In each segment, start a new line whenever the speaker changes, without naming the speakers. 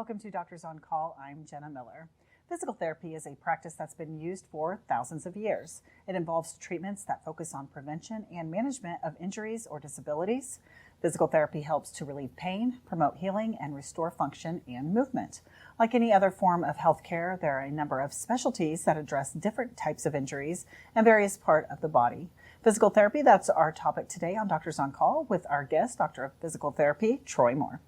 Welcome to Doctors on Call. I'm Jenna Miller. Physical therapy is a practice that's been used for thousands of years. It involves treatments that focus on prevention and management of injuries or disabilities. Physical therapy helps to relieve pain, promote healing, and restore function and movement. Like any other form of healthcare, there are a number of specialties that address different types of injuries and various parts of the body. Physical therapy, that's our topic today on Doctors on Call with our guest, Doctor of Physical Therapy, Troy Moore.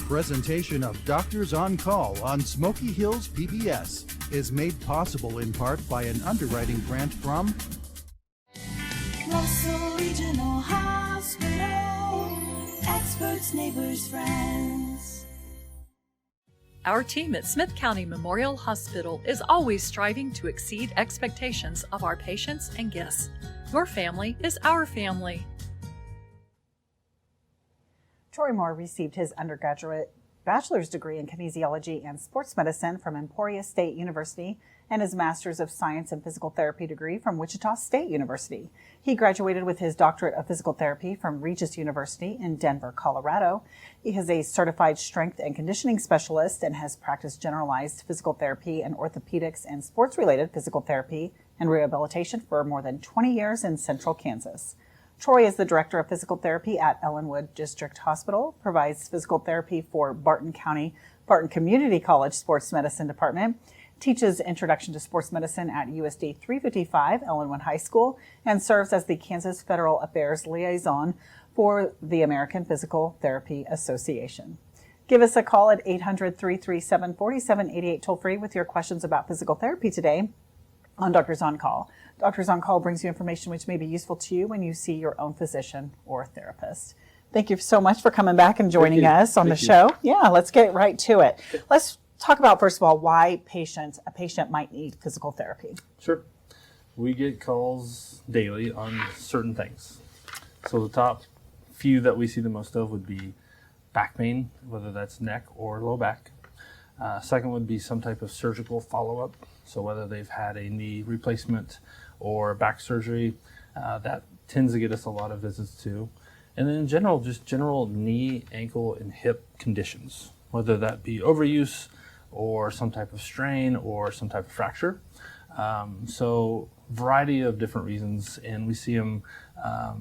Presentation of Doctors on Call on Smoky Hills PBS is made possible in part by an underwriting grant from
Russell Regional Hospital, experts, neighbors, friends.
Our team at Smith County Memorial Hospital is always striving to exceed expectations of our patients and guests. Your family is our family.
Troy Moore received his undergraduate bachelor's degree in kinesiology and sports medicine from Emporia State University and his master's of science in physical therapy degree from Wichita State University. He graduated with his doctorate of physical therapy from Regis University in Denver, Colorado. He is a certified strength and conditioning specialist and has practiced generalized physical therapy and orthopedics and sports-related physical therapy and rehabilitation for more than 20 years in Central Kansas. Troy is the director of physical therapy at Ellinwood District Hospital, provides physical therapy for Barton Community College Sports Medicine Department, teaches Introduction to Sports Medicine at USD 355 Ellinwood High School, and serves as the Kansas Federal Affairs Liaison for the American Physical Therapy Association. Give us a call at 800-337-4788 toll-free with your questions about physical therapy today on Doctors on Call. Doctors on Call brings you information which may be useful to you when you see your own physician or therapist. Thank you so much for coming back and joining us on the show. Yeah, let's get right to it. Let's talk about, first of all, why a patient might need physical therapy.
Sure. We get calls daily on certain things. So the top few that we see the most of would be back pain, whether that's neck or low back. Second would be some type of surgical follow-up. So whether they've had a knee replacement or back surgery, that tends to get us a lot of visits too. And then in general, just general knee, ankle, and hip conditions, whether that be overuse or some type of strain or some type of fracture. So variety of different reasons, and we see them at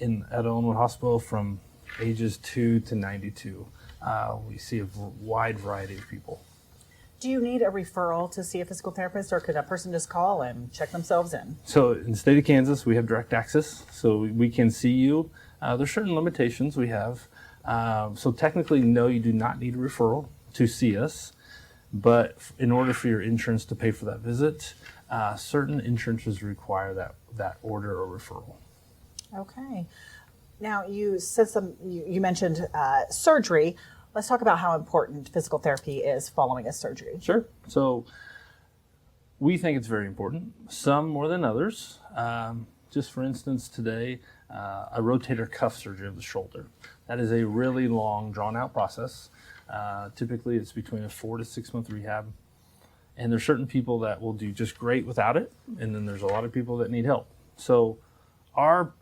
Ellinwood Hospital from ages 2 to 92. We see a wide variety of people.
Do you need a referral to see a physical therapist, or could a person just call and check themselves in?
So in the state of Kansas, we have direct access, so we can see you. There's certain limitations we have. So technically, no, you do not need a referral to see us, but in order for your insurance to pay for that visit, certain insurances require that order or referral.
Okay. Now, you said you mentioned surgery. Let's talk about how important physical therapy is following a surgery.
Sure. So we think it's very important, some more than others. Just for instance, today, a rotator cuff surgery of the shoulder. That is a really long, drawn-out process. Typically, it's between a 4 to 6 month rehab. And there's certain people that will do just great without it, and then there's a lot of people that need help. So our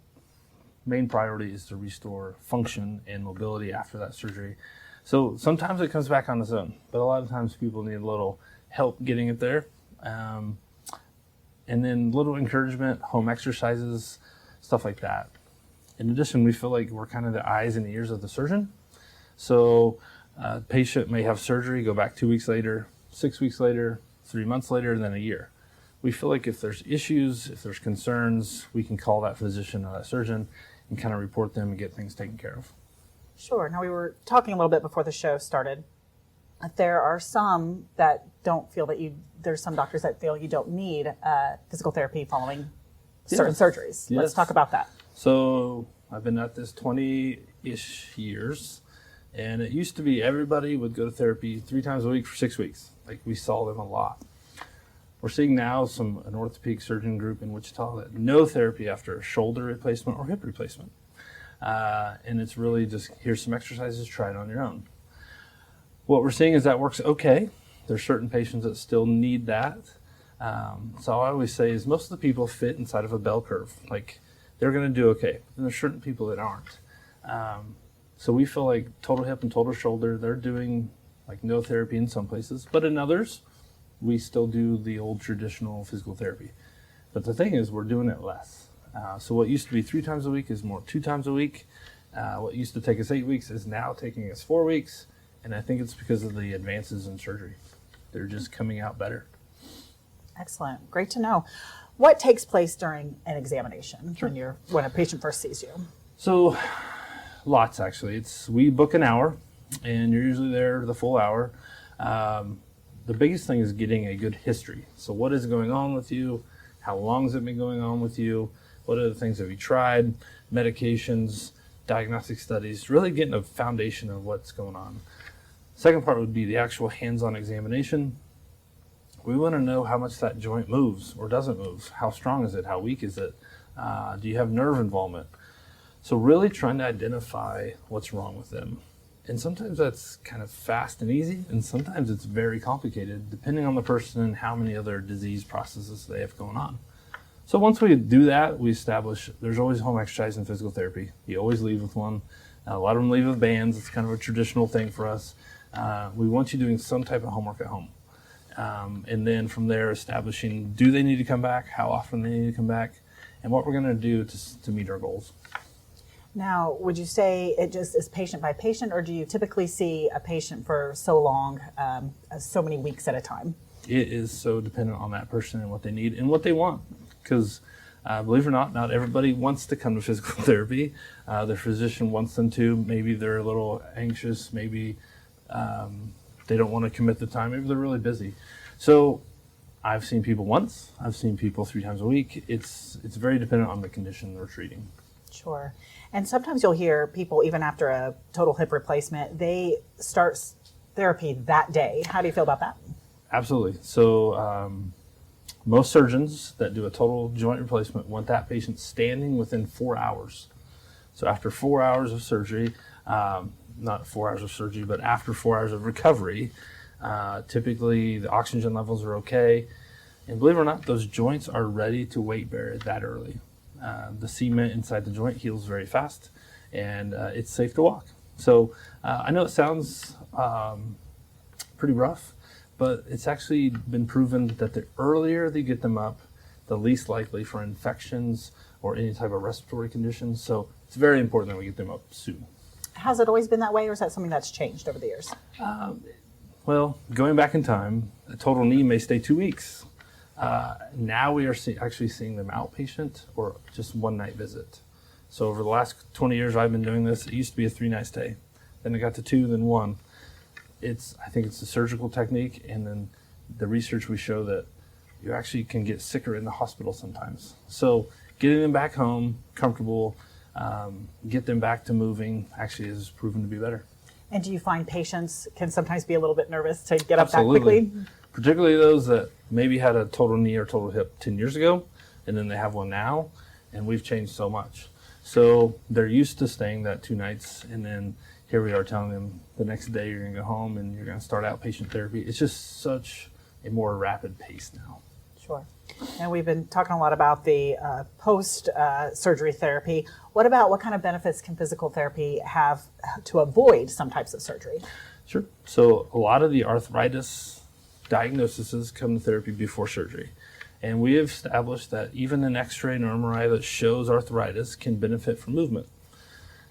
main priority is to restore function and mobility after that surgery. So sometimes it comes back on its own, but a lot of times people need a little help getting it there. And then little encouragement, home exercises, stuff like that. In addition, we feel like we're kind of the eyes and ears of the surgeon. So a patient may have surgery, go back 2 weeks later, 6 weeks later, 3 months later, and then a year. We feel like if there's issues, if there's concerns, we can call that physician or that surgeon and kind of report them and get things taken care of.
Sure. Now, we were talking a little bit before the show started. There are some that don't feel that there's some doctors that feel you don't need physical therapy following certain surgeries. Let's talk about that.
So I've been at this 20-ish years, and it used to be everybody would go to therapy 3 times a week for 6 weeks. Like, we saw them a lot. We're seeing now an orthopedic surgeon group in Wichita that no therapy after a shoulder replacement or hip replacement. And it's really just, here's some exercises, try it on your own. What we're seeing is that works okay. There's certain patients that still need that. So I always say is most of the people fit inside of a bell curve. Like they're going to do okay. And there's certain people that aren't. So we feel like total hip and total shoulder, they're doing like no therapy in some places, but in others, we still do the old traditional physical therapy. But the thing is, we're doing it less. So what used to be 3 times a week is more 2 times a week. What used to take us 8 weeks is now taking us 4 weeks. And I think it's because of the advances in surgery. They're just coming out better.
Excellent. Great to know. What takes place during an examination when a patient first sees you?
So lots, actually. We book an hour, and you're usually there the full hour. The biggest thing is getting a good history. So what is going on with you? How long has it been going on with you? What other things have you tried? Medications, diagnostic studies, really getting a foundation of what's going on. Second part would be the actual hands-on examination. We want to know how much that joint moves or doesn't move. How strong is it? How weak is it? Do you have nerve involvement? So really trying to identify what's wrong with them. And sometimes that's kind of fast and easy, and sometimes it's very complicated, depending on the person and how many other disease processes they have going on. So once we do that, we establish there's always home exercise and physical therapy. You always leave with one. A lot of them leave with bands. It's kind of a traditional thing for us. We want you doing some type of homework at home. And then from there, establishing, do they need to come back? How often they need to come back? And what we're going to do to meet our goals.
Now, would you say it just is patient by patient, or do you typically see a patient for so long, so many weeks at a time?
It is so dependent on that person and what they need and what they want. Because believe it or not everybody wants to come to physical therapy. Their physician wants them to. Maybe they're a little anxious. Maybe they don't want to commit the time. Maybe they're really busy. So I've seen people once. I've seen people 3 times a week. It's very dependent on the condition they're treating.
Sure. And sometimes you'll hear people, even after a total hip replacement, they start therapy that day. How do you feel about that?
Absolutely. So most surgeons that do a total joint replacement want that patient standing within 4 hours. So after 4 hours of surgery, not 4 hours of surgery, but after 4 hours of recovery, typically the oxygen levels are okay. And believe it or not, those joints are ready to weight bear that early. The cement inside the joint heals very fast, and it's safe to walk. So I know it sounds pretty rough, but it's actually been proven that the earlier they get them up, the least likely for infections or any type of respiratory conditions. So it's very important that we get them up soon.
Has it always been that way, or is that something that's changed over the years?
Well, going back in time, a total knee may stay 2 weeks. Now we are actually seeing them outpatient or just one-night visit. So over the last 20 years I've been doing this, it used to be a 3-night stay. Then it got to 2, then 1. I think it's a surgical technique, and then the research we show that you actually can get sicker in the hospital sometimes. So getting them back home, comfortable, get them back to moving actually is proven to be better.
And do you find patients can sometimes be a little bit nervous to get up
Absolutely.
that quickly?
Particularly those that maybe had a total knee or total hip 10 years ago, and then they have one now, and we've changed so much. So they're used to staying that 2 nights, and then here we are telling them the next day you're going to go home and you're going to start outpatient therapy. It's just such a more rapid pace now.
Sure. And we've been talking a lot about the post-surgery therapy. What kind of benefits can physical therapy have to avoid some types of surgery?
Sure. So a lot of the arthritis diagnoses come to therapy before surgery. And we have established that even an x-ray and MRI that shows arthritis can benefit from movement.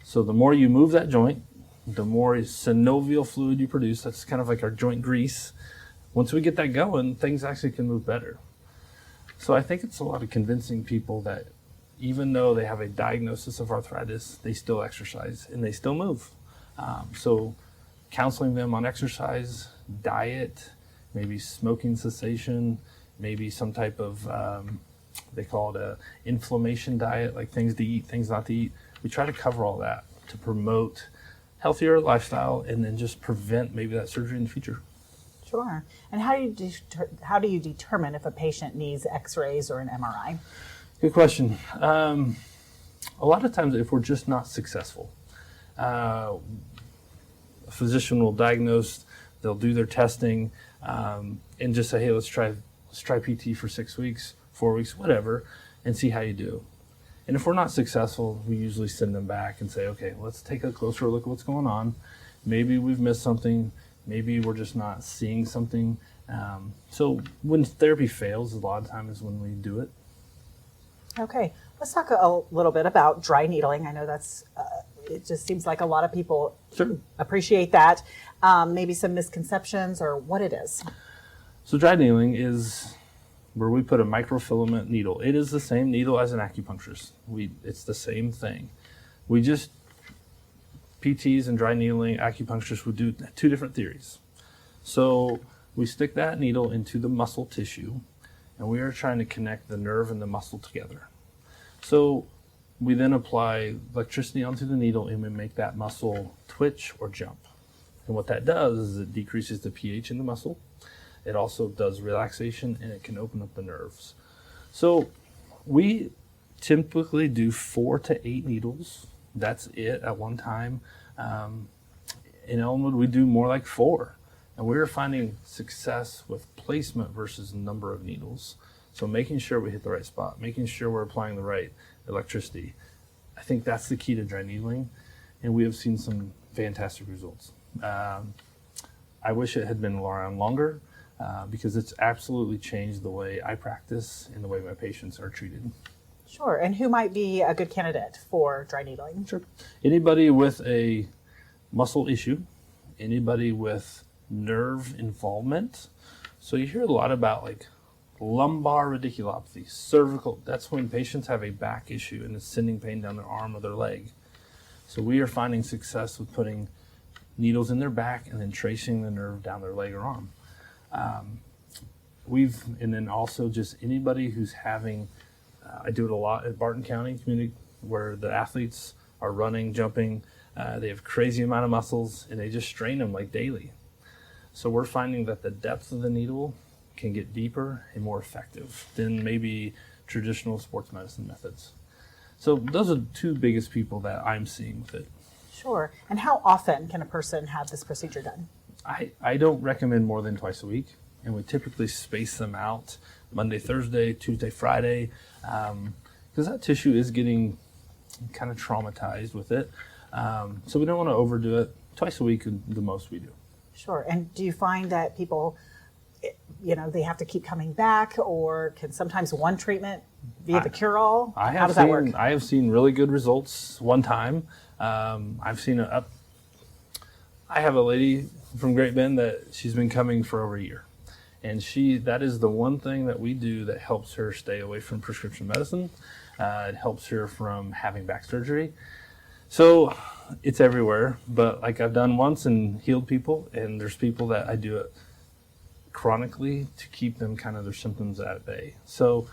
So the more you move that joint, the more synovial fluid you produce. That's kind of like our joint grease. Once we get that going, things actually can move better. So I think it's a lot of convincing people that even though they have a diagnosis of arthritis, they still exercise and they still move. So counseling them on exercise, diet, maybe smoking cessation, maybe some type of, they call it a inflammation diet, like things to eat, things not to eat. We try to cover all that to promote healthier lifestyle and then just prevent maybe that surgery in the future.
Sure. And how do you determine if a patient needs x-rays or an MRI?
Good question. A lot of times if we're just not successful, a physician will diagnose They'll do their testing and just say, hey, let's try PT for 6 weeks, 4 weeks, whatever, and see how you do. And if we're not successful, we usually send them back and say, okay, let's take a closer look at what's going on. Maybe we've missed something. Maybe we're just not seeing something. So when therapy fails, a lot of times is when we do it.
Okay, let's talk a little bit about dry needling. I know that's, it just seems like a lot of people
Sure.
appreciate that. Maybe some misconceptions or what it is.
So dry needling is where we put a microfilament needle. It is the same needle as an acupuncturist. It's the same thing. We just, PTs and dry needling, acupuncturists would do 2 different theories. So we stick that needle into the muscle tissue, and we are trying to connect the nerve and the muscle together. So we then apply electricity onto the needle, and we make that muscle twitch or jump. And what that does is it decreases the pH in the muscle. It also does relaxation, and it can open up the nerves. So we typically do 4 to 8 needles. That's it at one time. In Ellinwood, we do more like 4. And we're finding success with placement versus number of needles. So making sure we hit the right spot, making sure we're applying the right electricity. I think that's the key to dry needling, and we have seen some fantastic results. I wish it had been around longer because it's absolutely changed the way I practice and the way my patients are treated.
Sure, and who might be a good candidate for dry needling?
Sure. Anybody with a muscle issue, anybody with nerve involvement. So you hear a lot about like lumbar radiculopathy, cervical. That's when patients have a back issue and it's sending pain down their arm or their leg. So we are finding success with putting needles in their back and then tracing the nerve down their leg or arm. And then also just anybody who's having, I do it a lot at Barton County Community, where the athletes are running, jumping, they have crazy amount of muscles, and they just strain them like daily. So we're finding that the depth of the needle can get deeper and more effective than maybe traditional sports medicine methods. So those are the 2 biggest people that I'm seeing with it.
Sure, and how often can a person have this procedure done?
I don't recommend more than twice a week, and we typically space them out Monday, Thursday, Tuesday, Friday, because that tissue is getting kind of traumatized with it. So we don't want to overdo it. Twice a week is the most we do.
Sure, and do you find that people, they have to keep coming back, or can sometimes one treatment be the cure-all? How does that work?
I have seen really good results one time. I've seen I have a lady from Great Bend that she's been coming for over a year. And that is the one thing that we do that helps her stay away from prescription medicine. It helps her from having back surgery. So it's everywhere, but like I've done once and healed people, and there's people that I do it chronically to keep them kind of their symptoms at bay. So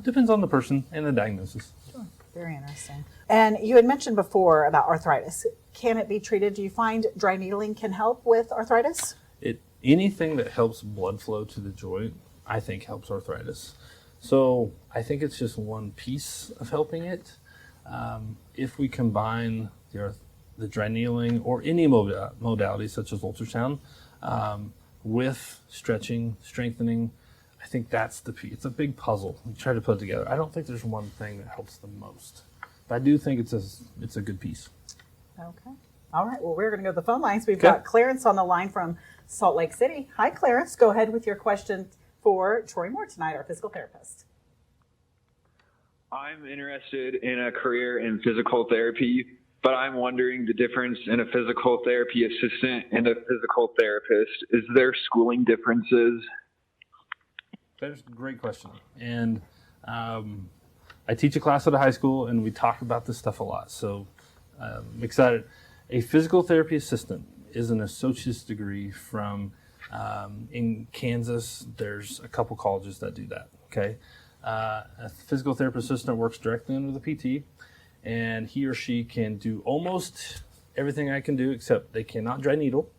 depends on the person and the diagnosis.
Sure. Very interesting. And you had mentioned before about arthritis. Can it be treated? Do you find dry needling can help with arthritis?
Anything that helps blood flow to the joint, I think helps arthritis. So I think it's just one piece of helping it. If we combine the dry needling or any modality such as ultrasound with stretching, strengthening, I think that's the piece. It's a big puzzle. We try to put it together. I don't think there's one thing that helps the most, but I do think it's a good piece.
Okay. All right. Well, we're going to go to the phone lines. We've got Clarence on the line from Salt Lake City. Hi, Clarence. Go ahead with your question for Troy Moore tonight, our physical therapist.
I'm interested in a career in physical therapy, but I'm wondering the difference in a physical therapy assistant and a physical therapist. Is there schooling differences?
That's a great question. And I teach a class at a high school, and we talk about this stuff a lot. So I'm excited. A physical therapy assistant is an associate's degree from, in Kansas, there's a couple colleges that do that, okay? A physical therapy assistant works directly under the PT, and he or she can do almost everything I can do, except they cannot dry needle,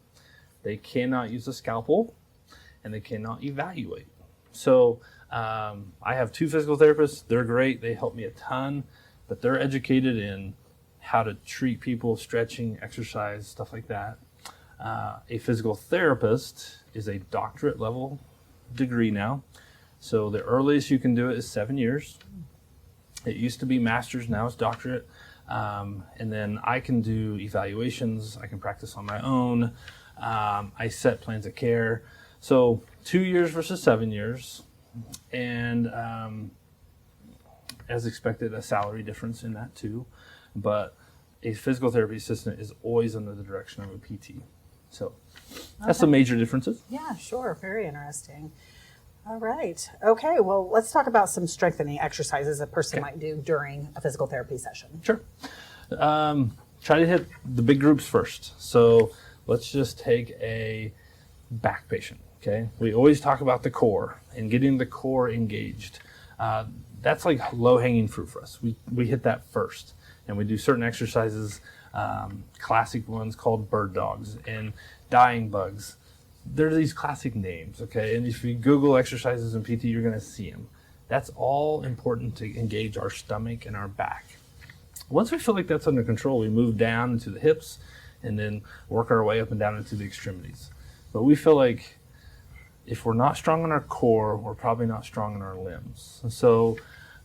they cannot use a scalpel, and they cannot evaluate. So I have 2 physical therapists. They're great. They help me a ton, but they're educated in how to treat people, stretching, exercise, stuff like that. A physical therapist is a doctorate level degree now. So the earliest you can do it is 7 years. It used to be master's, now it's doctorate. And then I can do evaluations, I can practice on my own, I set plans of care. So 2 years versus 7 years, and as expected, a salary difference in that too. But a physical therapy assistant is always under the direction of a PT. So that's the major differences.
Yeah, sure. Very interesting. All right. Okay. Well, let's talk about some strengthening exercises a person might do during a physical therapy session.
Sure. Try to hit the big groups first. So let's just take a back patient. Okay. We always talk about the core and getting the core engaged. That's like low-hanging fruit for us. We hit that first, and we do certain exercises, classic ones called bird dogs and dying bugs. They're these classic names, okay? And if you Google exercises in PT, you're gonna see them. That's all important to engage our stomach and our back. Once we feel like that's under control, we move down into the hips and then work our way up and down into the extremities. But we feel like if we're not strong in our core, we're probably not strong in our limbs. And so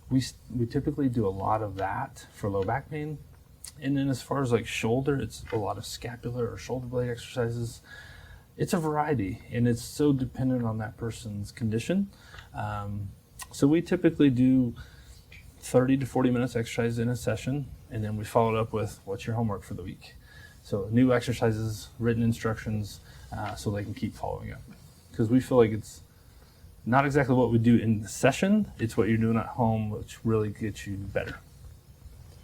we typically do a lot of that for low back pain. And then as far as like shoulder, it's a lot of scapular or shoulder blade exercises. It's a variety, and it's so dependent on that person's condition. So we typically do 30 to 40 minutes exercise in a session, and then we follow it up with what's your homework for the week. So new exercises, written instructions, so they can keep following up. Because we feel like it's not exactly what we do in the session, it's what you're doing at home, which really gets you better.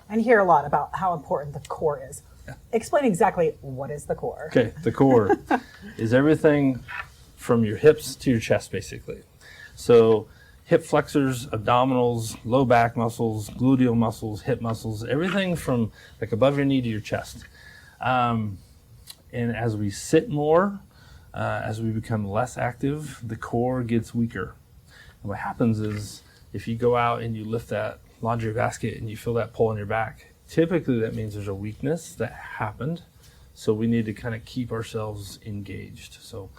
And you hear a lot about how important the core is. Yeah. Explain exactly what is the core.
Okay, the core is everything from your hips to your chest, basically. So hip flexors, abdominals, low back muscles, gluteal muscles, hip muscles, everything from like above your knee to your chest. And as we sit more, as we become less active, the core gets weaker. And what happens is if you go out and you lift that laundry basket and you feel that pull in your back, typically that means there's a weakness that happened. So we need to kind of keep ourselves engaged. So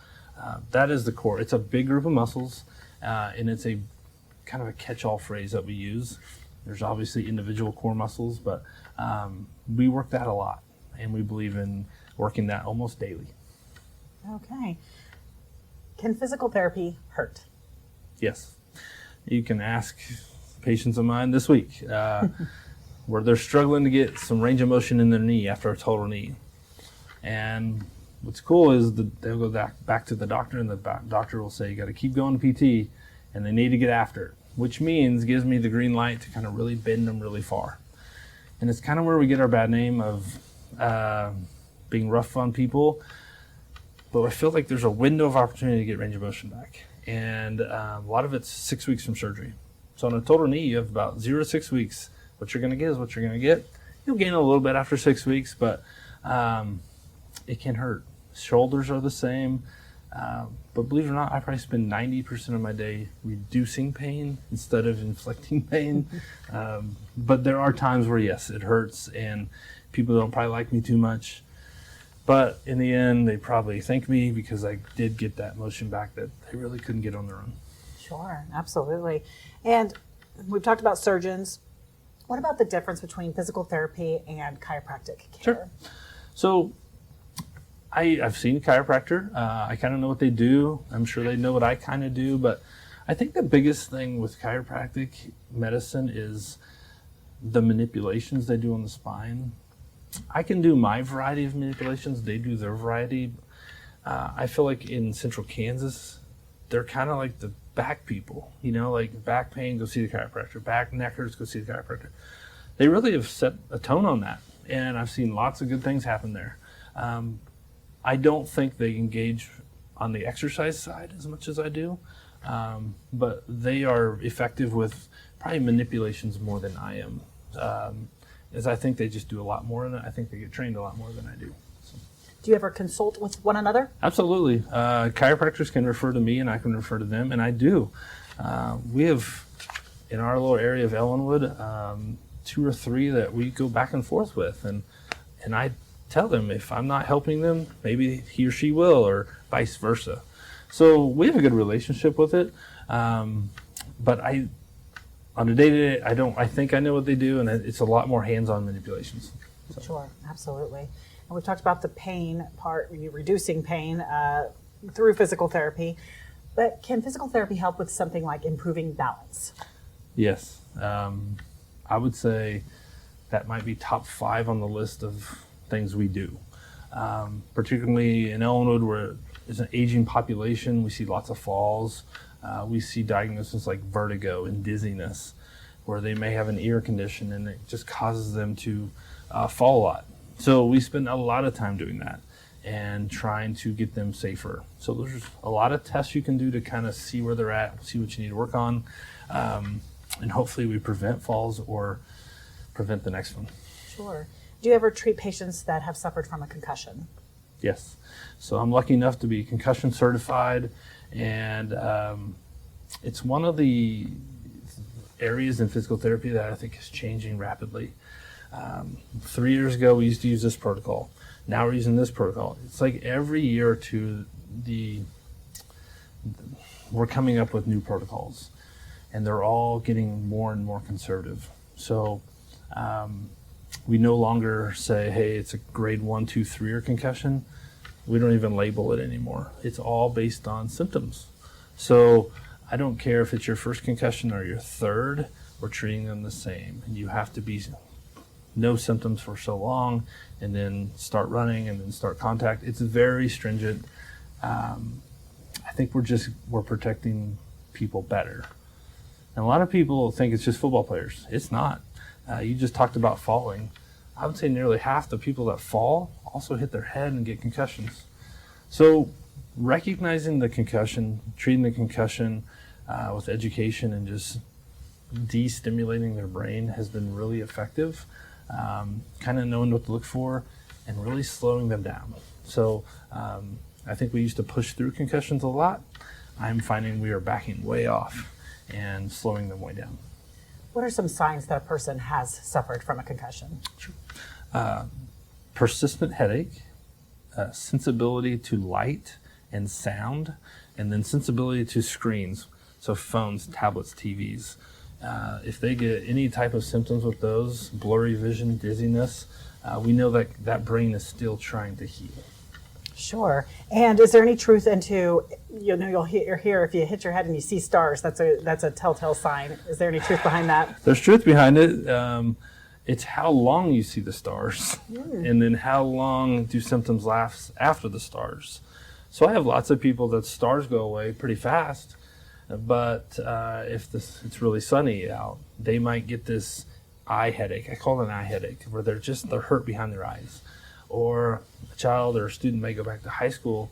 that is the core. It's a big group of muscles, and it's a kind of a catch-all phrase that we use. There's obviously individual core muscles, but we work that a lot, and we believe in working that almost daily.
Okay. Can physical therapy hurt?
Yes. You can ask patients of mine this week where they're struggling to get some range of motion in their knee after a total knee. And what's cool is they'll go back to the doctor, and the doctor will say, you got to keep going to PT, and they need to get after it, which means gives me the green light to kind of really bend them really far. And it's kind of where we get our bad name of being rough on people. But I feel like there's a window of opportunity to get range of motion back. And a lot of it's 6 weeks from surgery. So on a total knee, you have about 0 to 6 weeks. What you're going to get is what you're going to get. You'll gain a little bit after 6 weeks, but it can hurt. Shoulders are the same. But believe it or not, I probably spend 90% of my day reducing pain instead of inflicting pain. But there are times where, yes, it hurts, and people don't probably like me too much. But in the end, they probably thank me because I did get that motion back that they really couldn't get on their own.
Sure, absolutely. And we've talked about surgeons. What about the difference between physical therapy and chiropractic care?
Sure. So I've seen a chiropractor. I kind of know what they do. I'm sure they know what I kind of do. But I think the biggest thing with chiropractic medicine is the manipulations they do on the spine. I can do my variety of manipulations. They do their variety. I feel like in central Kansas, they're kind of like the back people, you know, like back pain, go see the chiropractor. Back neckers, go see the chiropractor. They really have set a tone on that, and I've seen lots of good things happen there. I don't think they engage on the exercise side as much as I do, but they are effective with probably manipulations more than I am. As I think they just do a lot more, and I think they get trained a lot more than I do. So.
Do you ever consult with one another?
Absolutely. Chiropractors can refer to me, and I can refer to them, and I do. We have, in our little area of Ellinwood, 2 or 3 that we go back and forth with, and I tell them if I'm not helping them, maybe he or she will, or vice versa. So we have a good relationship with it. But on a day-to-day, I think I know what they do, and it's a lot more hands-on manipulations. So.
Sure, absolutely. And we've talked about the pain part, reducing pain through physical therapy. But can physical therapy help with something like improving balance?
Yes. I would say that might be top 5 on the list of things we do. Particularly in Ellinwood, where there's an aging population, we see lots of falls. We see diagnoses like vertigo and dizziness, where they may have an ear condition and it just causes them to fall a lot. So we spend a lot of time doing that and trying to get them safer. So there's a lot of tests you can do to kind of see where they're at, see what you need to work on, and hopefully we prevent falls or prevent the next one.
Sure. Do you ever treat patients that have suffered from a concussion?
Yes. So I'm lucky enough to be concussion certified, and it's one of the areas in physical therapy that I think is changing rapidly. 3 years ago, we used to use this protocol. Now we're using this protocol. It's like every year or two, we're coming up with new protocols, and they're all getting more and more conservative. So we no longer say, hey, it's a grade 1, 2, 3 or concussion. We don't even label it anymore. It's all based on symptoms. So I don't care if it's your first concussion or your third, we're treating them the same. And you have to be no symptoms for so long, and then start running, and then start contact. It's very stringent. I think we're protecting people better. And a lot of people think it's just football players. It's not. You just talked about falling. I would say nearly half the people that fall also hit their head and get concussions. So recognizing the concussion, treating the concussion with education and just de-stimulating their brain has been really effective. Kind of knowing what to look for and really slowing them down. So I think we used to push through concussions a lot. I'm finding we are backing way off and slowing them way down.
What are some signs that a person has suffered from a concussion?
Sure. Persistent headache, sensibility to light and sound, and then sensibility to screens, so phones, tablets, TVs. If they get any type of symptoms with those, blurry vision, dizziness, we know that that brain is still trying to heal.
Sure. And is there any truth into, you'll hear if you hit your head and you see stars, that's a telltale sign. Is there any truth behind that?
There's truth behind it. It's how long you see the stars, and then how long do symptoms last after the stars. So I have lots of people that stars go away pretty fast, but if it's really sunny out, they might get this eye headache. I call it an eye headache, where they're hurt behind their eyes. Or a child or a student may go back to high school,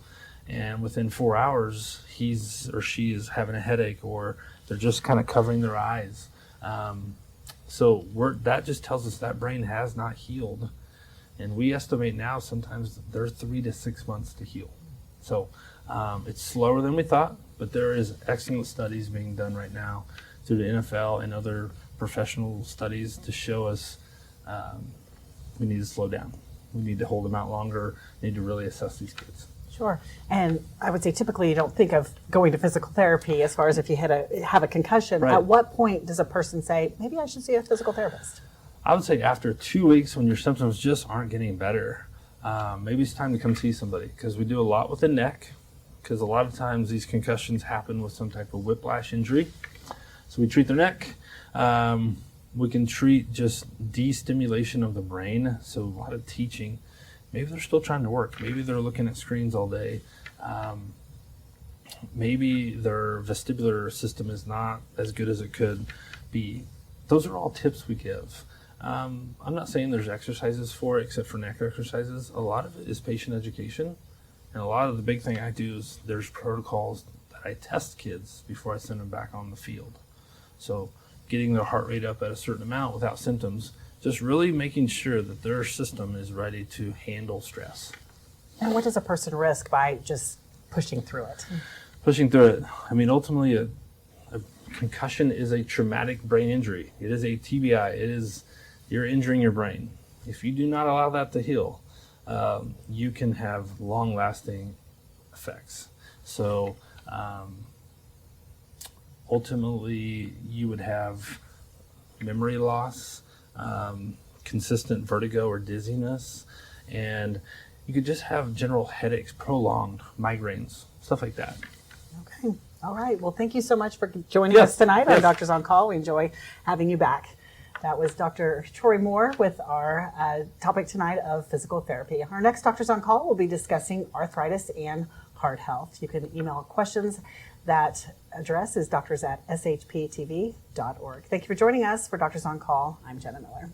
and within 4 hours, he's or she is having a headache, or they're just kind of covering their eyes. So that just tells us that brain has not healed. And we estimate now sometimes they're 3 to 6 months to heal. So it's slower than we thought, but there is excellent studies being done right now through the NFL and other professional studies to show us we need to slow down. We need to hold them out longer. We need to really assess these kids.
Sure. And I would say typically you don't think of going to physical therapy as far as if you have a concussion.
Right.
At what point does a person say, maybe I should see a physical therapist?
I would say after 2 weeks, when your symptoms just aren't getting better, maybe it's time to come see somebody, because we do a lot with the neck, because a lot of times these concussions happen with some type of whiplash injury. So we treat their neck. We can treat just de-stimulation of the brain, so a lot of teaching. Maybe they're still trying to work. Maybe they're looking at screens all day. Maybe their vestibular system is not as good as it could be. Those are all tips we give. I'm not saying there's exercises for it, except for neck exercises. A lot of it is patient education. And a lot of the big thing I do is there's protocols that I test kids before I send them back on the field. So getting their heart rate up at a certain amount without symptoms, just really making sure that their system is ready to handle stress.
And what does a person risk by just pushing through it?
Pushing through it. I mean, ultimately, a concussion is a traumatic brain injury. It is a TBI. You're injuring your brain. If you do not allow that to heal, you can have long-lasting effects. So ultimately, you would have memory loss, consistent vertigo or dizziness, and you could just have general headaches, prolonged migraines, stuff like that.
Okay. All right. Well, thank you so much for joining us tonight on Doctors on Call. We enjoy having you back. That was Dr. Troy Moore with our topic tonight of physical therapy. Our next Doctors on Call will be discussing arthritis and heart health. You can email questions. That address is doctors@shptv.org. Thank you for joining us for Doctors on Call. I'm Jenna Miller.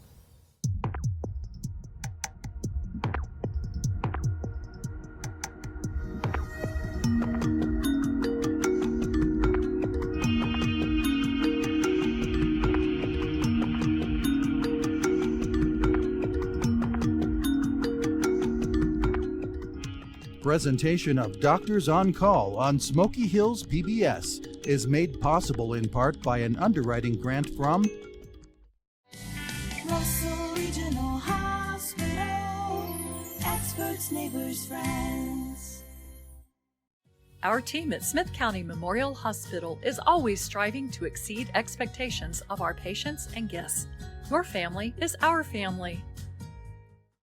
Presentation of Doctors on Call on Smoky Hills PBS is made possible in part by an underwriting grant from
Russell Regional Hospital. Experts, neighbors, friends.
Our team at Smith County Memorial Hospital is always striving to exceed expectations of our patients and guests. Your family is our family.